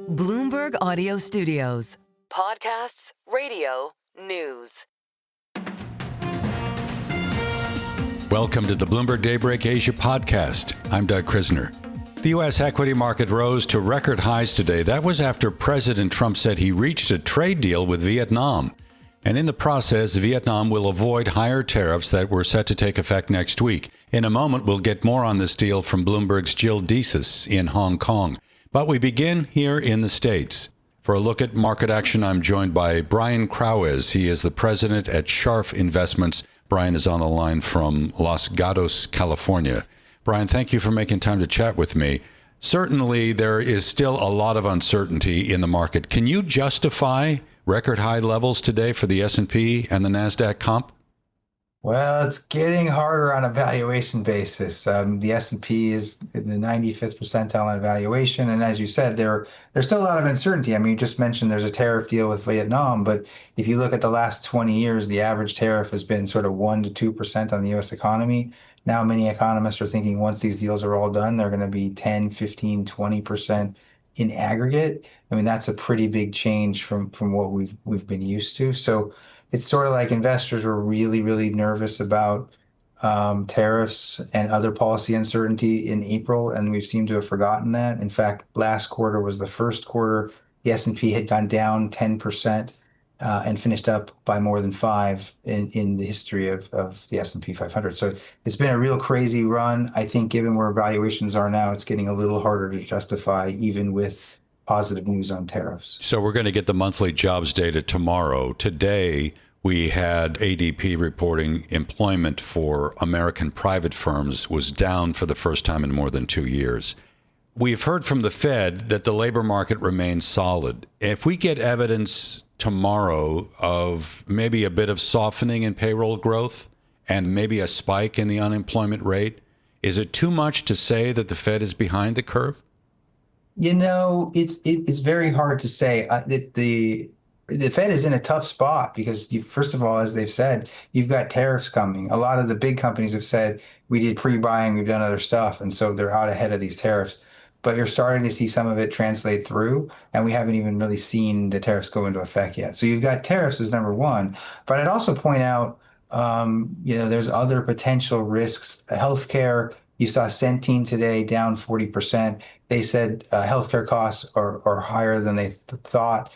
Bloomberg Audio Studios. Podcasts, radio, news. Welcome to the Bloomberg Daybreak Asia podcast. I'm Doug Krisner. The U.S. equity market rose to record highs today. That was after President Trump said he reached a trade deal with Vietnam. And in the process, Vietnam will avoid higher tariffs that were set to take effect next week. In a moment, we'll get more on this deal from Bloomberg's Jill Disis in Hong Kong. But we begin here in the States. For a look at market action, I'm joined by Brian Krawez. He is the president at Scharf Investments. Brian is on the line from Los Gatos, California. Brian, thank you for making time to chat with me. Certainly, there is still a lot of uncertainty in the market. Can you justify record high levels today for the S&P and the NASDAQ comp? Well, it's getting harder on a valuation basis. The S&P is in the 95th percentile on valuation. And as you said, there's still a lot of uncertainty. I mean, you just mentioned there's a tariff deal with Vietnam, but if you look at the last 20 years, the average tariff has been sort of 1% to 2% on the U.S. economy. Now, many economists are thinking once these deals are all done, they're going to be 10, 15, 20% in aggregate. I mean, that's a pretty big change from what we've been used to. So it's sort of like investors were really, really nervous about tariffs and other policy uncertainty in April, and we seem to have forgotten that. In fact, last quarter was the first quarter the S&P had gone down 10% and finished up by more than 5% in the history of the S&P 500. So it's been a real crazy run. I think given where valuations are now, it's getting a little harder to justify even with positive news on tariffs. So we're going to get the monthly jobs data tomorrow. Today, we had ADP reporting employment for American private firms was down for the first time in more than 2 years. We've heard from the Fed that the labor market remains solid. If we get evidence tomorrow of maybe a bit of softening in payroll growth and maybe a spike in the unemployment rate, is it too much to say that the Fed is behind the curve? You know, it's very hard to say. The Fed is in a tough spot because, first of all, as they've said, you've got tariffs coming. A lot of the big companies have said, we did pre-buying, we've done other stuff, and so they're out ahead of these tariffs. But you're starting to see some of it translate through, and we haven't even really seen the tariffs go into effect yet. So you've got tariffs as number one. But I'd also point out, there's other potential risks. Healthcare, you saw Centene today down 40%. They said healthcare costs are higher than they thought.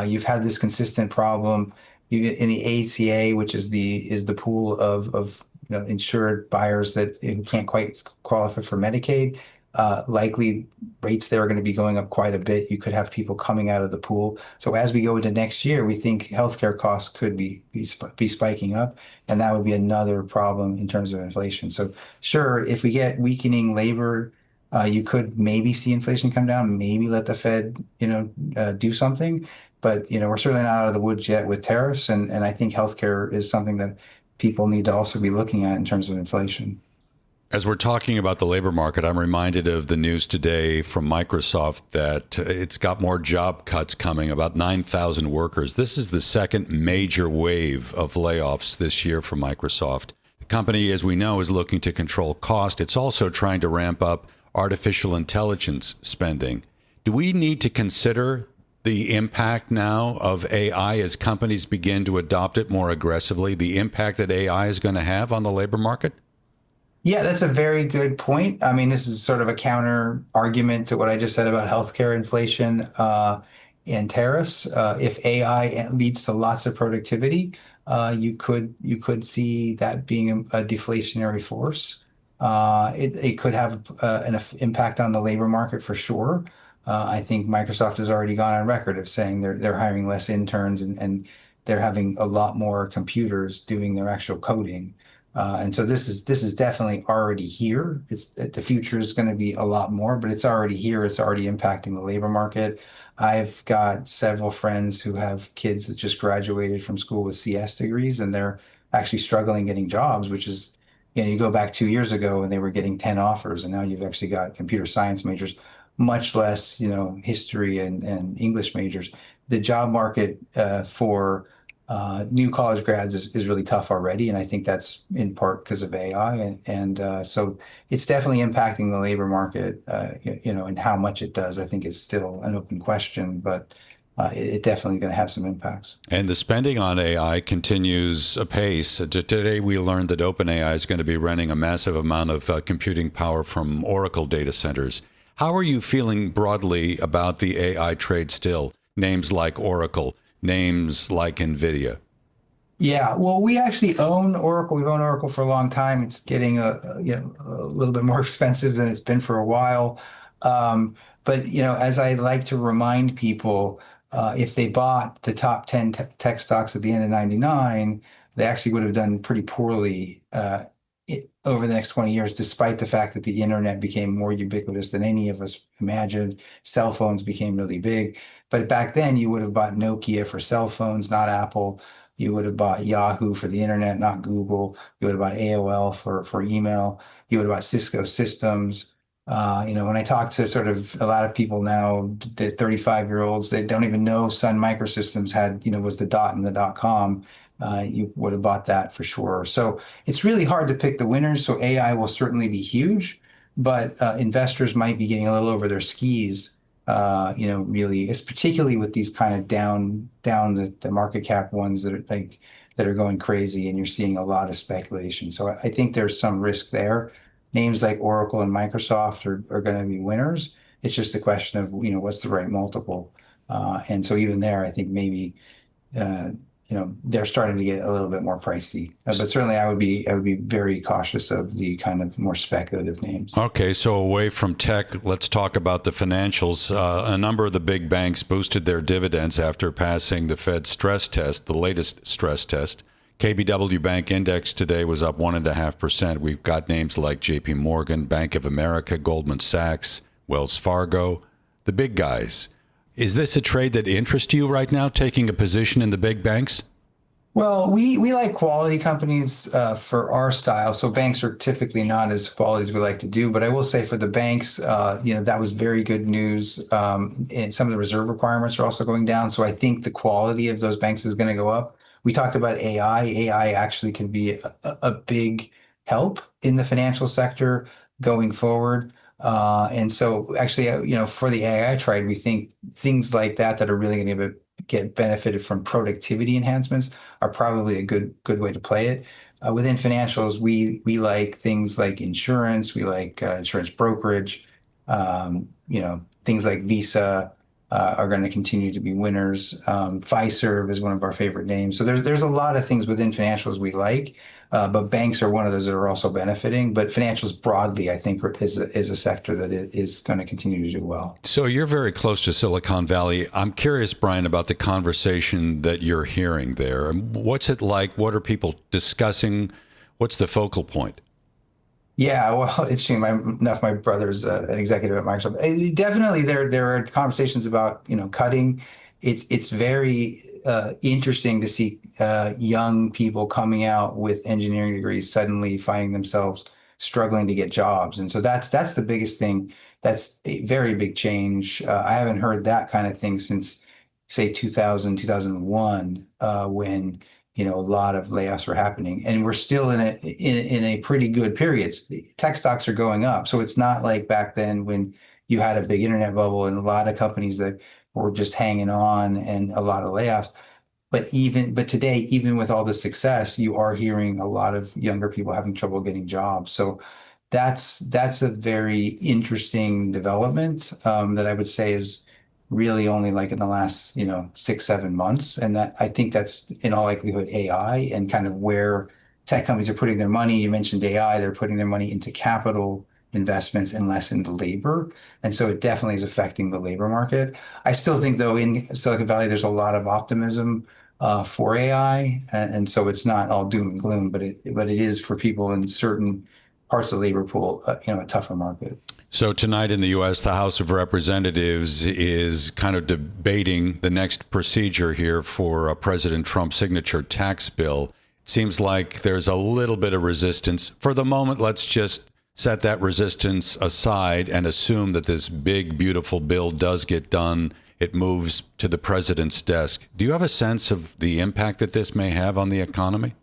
You've had this consistent problem in the ACA, which is the pool of insured buyers that can't quite qualify for Medicaid. Likely rates there are going to be going up quite a bit. You could have people coming out of the pool. So as we go into next year, we think healthcare costs could be spiking up, and that would be another problem in terms of inflation. So sure, if we get weakening labor, you could maybe see inflation come down, maybe let the Fed, do something. But, we're certainly not out of the woods yet with tariffs. And I think healthcare is something that people need to also be looking at in terms of inflation. As we're talking about the labor market, I'm reminded of the news today from Microsoft that it's got more job cuts coming, about 9,000 workers. This is the second major wave of layoffs this year for Microsoft. The company, as we know, is looking to control cost. It's also trying to ramp up artificial intelligence spending. Do we need to consider the impact now of AI as companies begin to adopt it more aggressively, the impact that AI is going to have on the labor market? Yeah, that's a very good point. I mean, this is sort of a counter argument to what I just said about healthcare inflation and tariffs. If AI leads to lots of productivity, you could see that being a deflationary force. It could have an impact on the labor market for sure. I think Microsoft has already gone on record of saying they're hiring less interns and they're having a lot more computers doing their actual coding. And so this is definitely already here. The future is going to be a lot more, but it's already here. It's already impacting the labor market. I've got several friends who have kids that just graduated from school with CS degrees, and they're actually struggling getting jobs, which is, you go back 2 years ago and they were getting 10 offers, and now you've actually got computer science majors, much less, history and English majors. The job market for new college grads is really tough already, and I think that's in part because of AI, and so it's definitely impacting the labor market. And how much it does, I think, is still an open question, but it definitely going to have some impacts. And the spending on AI continues apace. Today, we learned that OpenAI is going to be renting a massive amount of computing power from Oracle data centers. How are you feeling broadly about the AI trade still? Names like Oracle, names like NVIDIA. Yeah, well, we actually own Oracle. We've owned Oracle for a long time. It's getting a little bit more expensive than it's been for a while. But as I like to remind people, if they bought the top 10 tech stocks at the end of '99, they actually would have done pretty poorly over the next 20 years, despite the fact that the internet became more ubiquitous than any of us imagined. Cell phones became really big. But back then, you would have bought Nokia for cell phones, not Apple. You would have bought Yahoo for the internet, not Google. You would have bought AOL for email. You would have bought Cisco Systems. When I talk to sort of a lot of people now, the 35-year-olds, they don't even know Sun Microsystems was the dot and the .com. You would have bought that for sure. So it's really hard to pick the winners. So AI will certainly be huge, but investors might be getting a little over their skis. Really, it's particularly with these kind of down the market cap ones that are going crazy, and you're seeing a lot of speculation. So I think there's some risk there. Names like Oracle and Microsoft are going to be winners. It's just a question of what's the right multiple, and so even there, I think maybe they're starting to get a little bit more pricey. But certainly, I would be very cautious of the kind of more speculative names. Okay, so away from tech, let's talk about the financials. A number of the big banks boosted their dividends after passing the Fed's stress test, the latest stress test. KBW Bank Index today was up 1.5%. We've got names like JP Morgan, Bank of America, Goldman Sachs, Wells Fargo, the big guys. Is this a trade that interests you right now, taking a position in the big banks? Well, we like quality companies for our style. So banks are typically not as quality as we like to do. But I will say for the banks, that was very good news. And some of the reserve requirements are also going down. So I think the quality of those banks is going to go up. We talked about AI. AI actually can be a big help in the financial sector going forward. And so actually, for the AI trade, we think things like that are really going to get benefited from productivity enhancements are probably a good way to play it. Within financials, we like things like insurance. We like insurance brokerage. Things like Visa are going to continue to be winners. Fiserv is one of our favorite names. So there's a lot of things within financials we like, but banks are one of those that are also benefiting. But financials broadly, I think, is a sector that is going to continue to do well. So you're very close to Silicon Valley. I'm curious, Brian, about the conversation that you're hearing there. What's it like? What are people discussing? What's the focal point? Yeah, well, it's interesting enough. My brother's an executive at Microsoft. Definitely, there are conversations about cutting. It's very interesting to see young people coming out with engineering degrees suddenly finding themselves struggling to get jobs, and so that's the biggest thing. That's a very big change. I haven't heard that kind of thing since, say, 2000, 2001, when a lot of layoffs were happening, and we're still in a pretty good period. Tech stocks are going up, so it's not like back then when you had a big internet bubble and a lot of companies that were just hanging on and a lot of layoffs. But today, even with all the success, you are hearing a lot of younger people having trouble getting jobs. So that's a very interesting development that I would say is really only like in the last 6-7 months, and that I think that's in all likelihood AI and kind of where tech companies are putting their money. You mentioned AI; they're putting their money into capital investments and less into labor, and so it definitely is affecting the labor market. I still think, though, in Silicon Valley, there's a lot of optimism for AI, and so it's not all doom and gloom, but it is for people in certain parts of the labor pool, a tougher market. So tonight in the U.S., the House of Representatives is kind of debating the next procedure here for President Trump's signature tax bill. It seems like there's a little bit of resistance. For the moment, let's just set that resistance aside and assume that this big, beautiful bill does get done it moves to the president's desk. Do you have a sense of the impact that this may have on the economy?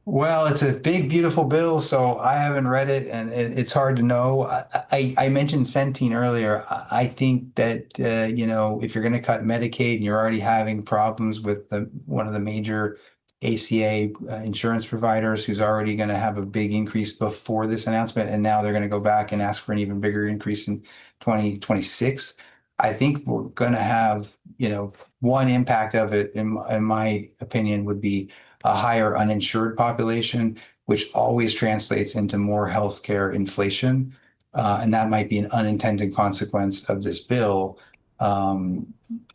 Well, it's a big, beautiful bill, so I haven't read it, and it's hard to know. I mentioned Centene earlier. I think that, if you're going to cut Medicaid and you're already having problems with one of the major ACA insurance providers who's already going to have a big increase before this announcement, and now they're going to go back and ask for an even bigger increase in 2026. I think we're going to have, one impact of it, in my opinion, would be a higher uninsured population, which always translates into more healthcare inflation. And that might be an unintended consequence of this bill.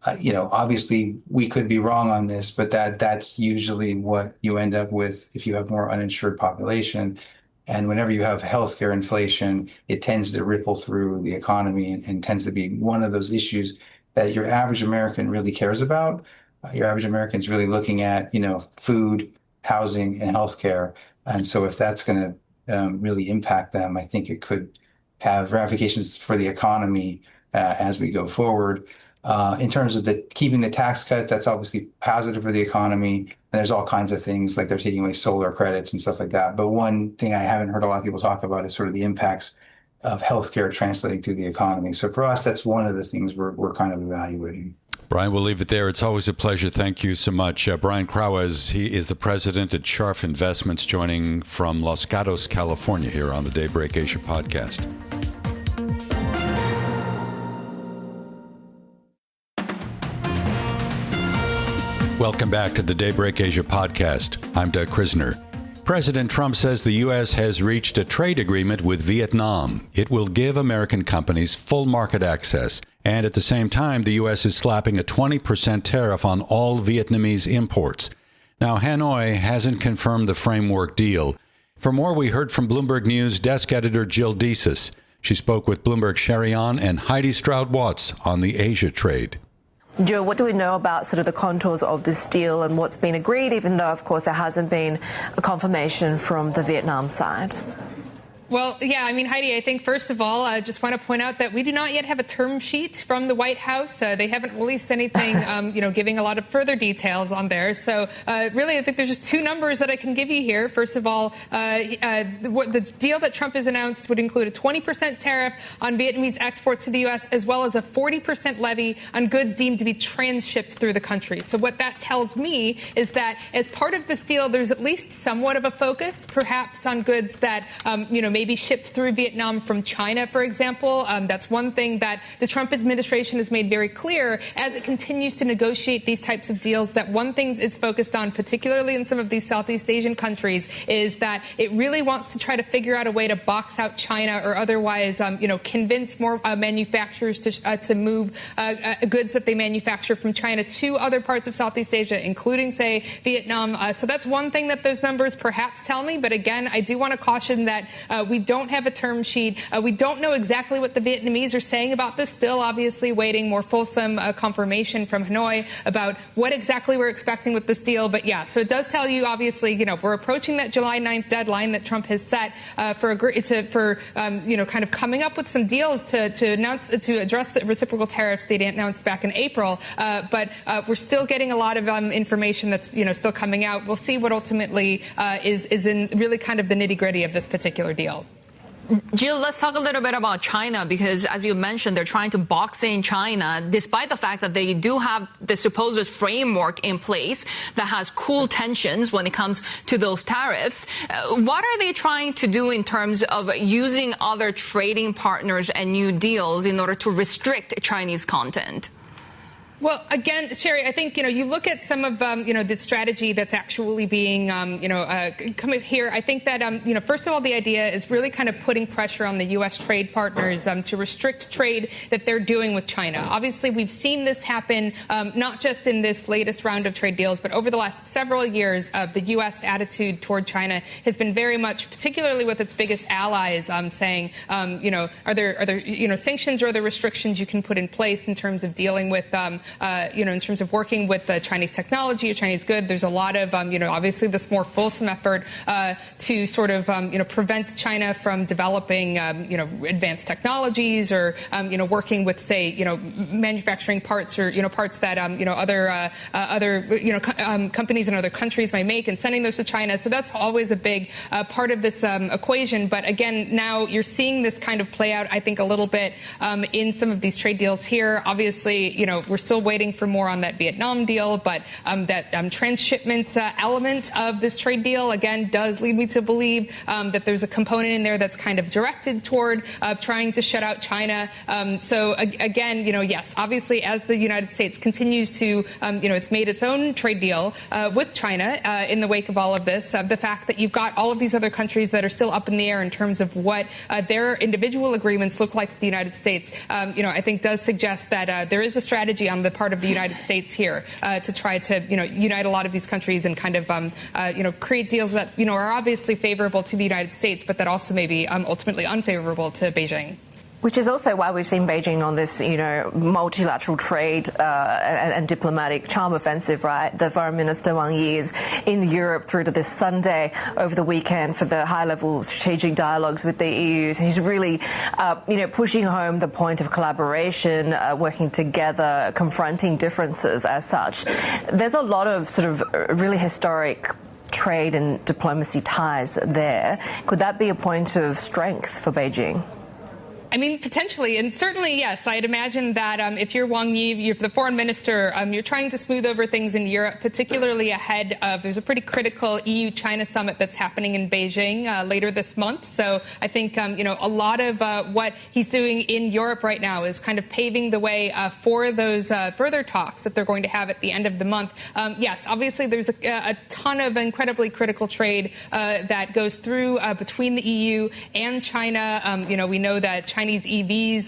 Obviously we could be wrong on this, but that's usually what you end up with if you have more uninsured population. And whenever you have healthcare inflation, it tends to ripple through the economy and tends to be one of those issues that your average American really cares about. Your average American is really looking at, food, housing, and healthcare. And so if that's going to really impact them, I think it could have ramifications for the economy as we go forward. In terms of keeping the tax cuts, that's obviously positive for the economy. And there's all kinds of things like they're taking away solar credits and stuff like that. But one thing I haven't heard a lot of people talk about is sort of the impacts of healthcare translating to the economy. So for us, that's one of the things we're kind of evaluating. Brian, we'll leave it there. It's always a pleasure. Thank you so much. Brian Krawez, he is the president at Scharf Investments, joining from Los Gatos, California, here on the Daybreak Asia podcast. Welcome back to the Daybreak Asia podcast. I'm Doug Krisner. President Trump says the U.S. has reached a trade agreement with Vietnam. It will give American companies full market access. And at the same time, the U.S. is slapping a 20% tariff on all Vietnamese imports. Now, Hanoi hasn't confirmed the framework deal. For more, we heard from Bloomberg News Desk Editor Jill Disis. She spoke with Bloomberg's Shery and Haidi Stroud-Watts on the Asia trade. Jill, what do we know about sort of the contours of this deal and what's been agreed, even though, of course, there hasn't been a confirmation from the Vietnam side? Well, yeah, Heidi, I think, first of all, I just want to point out that we do not yet have a term sheet from the White House. They haven't released anything, giving a lot of further details on there. So really, I think there's just two numbers that I can give you here. First of all, the deal that Trump has announced would include a 20% tariff on Vietnamese exports to the U.S., as well as a 40% levy on goods deemed to be transshipped through the country. So what that tells me is that as part of this deal, there's at least somewhat of a focus, perhaps, on goods that, maybe shipped through Vietnam from China, for example. That's one thing that the Trump administration has made very clear as it continues to negotiate these types of deals, that one thing it's focused on, particularly in some of these Southeast Asian countries, is that it really wants to try to figure out a way to box out China or otherwise, convince more manufacturers to move goods that they manufacture from China to other parts of Southeast Asia, including, say, Vietnam. So that's one thing that those numbers perhaps tell me. But again, I do want to caution that we don't have a term sheet. We don't know exactly what the Vietnamese are saying about this. Still, obviously, waiting more fulsome confirmation from Hanoi about what exactly we're expecting with this deal. But yeah, so it does tell you, obviously, we're approaching that July 9th deadline that Trump has set for kind of coming up with some deals to address the reciprocal tariffs they'd announced back in April. But we're still getting a lot of information that's still coming out. We'll see what ultimately is in really kind of the nitty-gritty of this particular deal. Jill, let's talk a little bit about China, because as you mentioned, they're trying to box in China, despite the fact that they do have the supposed framework in place that has cool tensions when it comes to those tariffs. What are they trying to do in terms of using other trading partners and new deals in order to restrict Chinese content? Well, again, Shery, I think, you look at some of, the strategy that's actually being, coming here. I think that, first of all, the idea is really kind of putting pressure on the U.S. trade partners to restrict trade that they're doing with China. Obviously, we've seen this happen not just in this latest round of trade deals, but over the last several years, the U.S. attitude toward China has been very much, particularly with its biggest allies, saying, are there sanctions or other restrictions you can put in place in terms of dealing with in terms of working with the Chinese technology or Chinese good. There's a lot of, obviously this more fulsome effort to sort of, prevent China from developing, advanced technologies or, working with, say, manufacturing parts or, parts that, other companies in other countries might make and sending those to China. So that's always a big part of this equation. But again, now you're seeing this kind of play out, I think, a little bit in some of these trade deals here. Obviously, we're still waiting for more on that Vietnam deal, but that transshipment element of this trade deal, again, does lead me to believe that there's a component in there that's kind of directed toward trying to shut out China. So again, yes, obviously, as the United States continues to, it's made its own trade deal with China in the wake of all of this, the fact that you've got all of these other countries that are still up in the air in terms of what their individual agreements look like with the United States, I think does suggest that there is a strategy on the part of the United States here to try to, unite a lot of these countries and kind of, create deals that, are obviously favorable to the United States, but that also may be ultimately unfavorable to Beijing. Which is also why we've seen Beijing on this, multilateral trade and diplomatic charm offensive, right? The Foreign Minister Wang Yi is in Europe through to this Sunday over the weekend for the high-level strategic dialogues with the EU. So he's really, pushing home the point of collaboration, working together, confronting differences as such. There's a lot of sort of really historic trade and diplomacy ties there. Could that be a point of strength for Beijing? I mean, potentially, and certainly, yes. I'd imagine that if you're Wang Yi, you're the foreign minister, you're trying to smooth over things in Europe, particularly ahead of, there's a pretty critical EU-China summit that's happening in Beijing later this month. So I think, a lot of what he's doing in Europe right now is kind of paving the way for those further talks that they're going to have at the end of the month. Yes, obviously, there's a ton of incredibly critical trade that goes through between the EU and China. We know that Chinese EVs,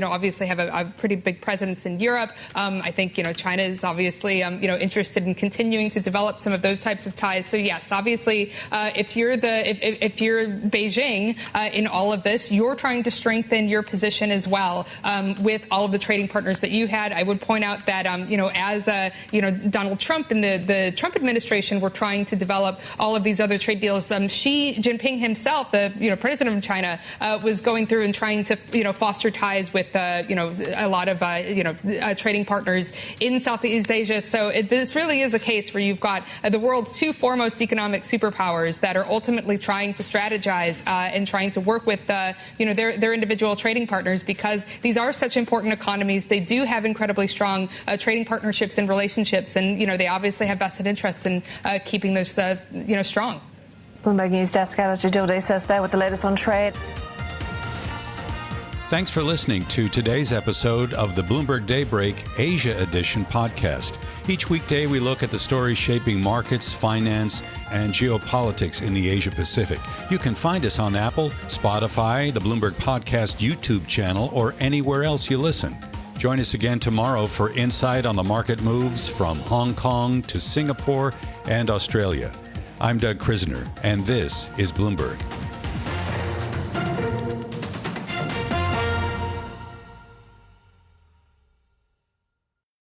obviously have a pretty big presence in Europe. I think, China is obviously, interested in continuing to develop some of those types of ties. So yes, obviously, if you're Beijing in all of this, you're trying to strengthen your position as well with all of the trading partners that you had. I would point out that, as Donald Trump and the Trump administration were trying to develop all of these other trade deals, Xi Jinping himself, the president of China, was going through and trying to foster ties with a lot of trading partners in Southeast Asia. So this really is a case where you've got the world's two foremost economic superpowers that are ultimately trying to strategize and trying to work with their individual trading partners, because these are such important economies. They do have incredibly strong trading partnerships and relationships, and they obviously have vested interests in keeping those strong. Bloomberg News Desk Editor Jill Disis there with the latest on trade. Thanks for listening to today's episode of the Bloomberg Daybreak Asia Edition podcast. Each weekday, we look at the stories shaping markets, finance, and geopolitics in the Asia Pacific. You can find us on Apple, Spotify, the Bloomberg Podcast YouTube channel, or anywhere else you listen. Join us again tomorrow for insight on the market moves from Hong Kong to Singapore and Australia. I'm Doug Krisner, and this is Bloomberg.